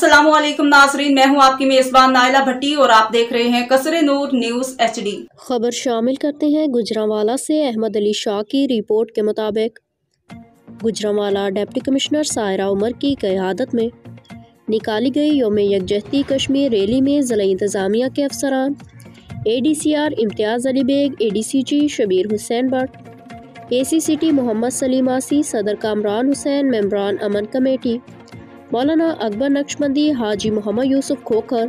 अस्सलामुअलैकुम नाजरीन, मैं हूं आपकी मेजबान नाइला भट्टी और आप देख रहे हैं कसरे नूर न्यूज़ HD। खबर शामिल करते हैं गुजरांवाला से। अहमद अली शाह की रिपोर्ट के मुताबिक गुजरांवाला डिप्टी कमिश्नर सायरा उमर की क़यादत में निकाली गई यौम यकजहती कश्मीर रैली में ज़िला इंतज़ामिया के अफसरान, ADCR Imtiaz Ali Baig, ADCG Shabir Hussain Bhat, ACCT Mohammad Saleem Aasi, सदर कामरान हुसैन, मेम्बरान अमन कमेटी मौलाना अकबर नक्शबंदी, हाजी Mohammad Yusuf Khokhar,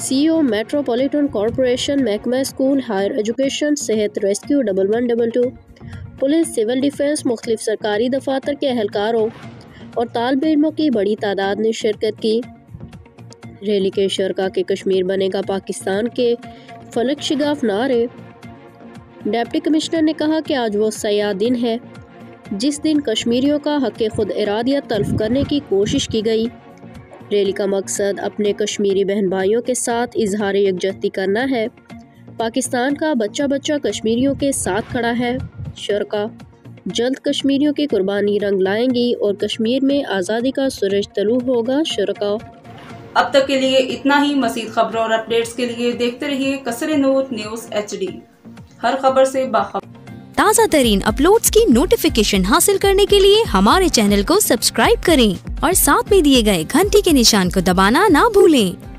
CEO metropolitan corporation, महकमा स्कूल हायर एजुकेशन, सेहत रेस्क्यू 1112, पुलिस, सिविल डिफेंस, मुख्तलिफ सरकारी दफातर के अहलकारों और तालिब इल्मों की बड़ी तादाद ने शिरकत की। रैली के शरका के कश्मीर बनेगा पाकिस्तान के फलक शिगाफ नारे। डिप्टी कमिश्नर ने कहा कि आज वो सयाह दिन है जिस दिन कश्मीरियों का हक़ खुद इरादियत तल्फ करने की कोशिश की गई। रैली का मकसद अपने कश्मीरी बहन भाइयों के साथ इजहार यकजहती करना है। पाकिस्तान का बच्चा बच्चा कश्मीरियों के साथ खड़ा है। शरका जल्द कश्मीरियों की कुर्बानी रंग लाएंगी और कश्मीर में आज़ादी का सूरज तलू होगा। शरका अब तक के लिए इतना ही। मज़ीद खबरों और अपडेट्स के लिए देखते रहिए कसरे नूर न्यूज़ HD। हर खबर से बाखबर। ताज़ा तरीन अपलोड्स की नोटिफिकेशन हासिल करने के लिए हमारे चैनल को सब्सक्राइब करें और साथ में दिए गए घंटी के निशान को दबाना ना भूलें।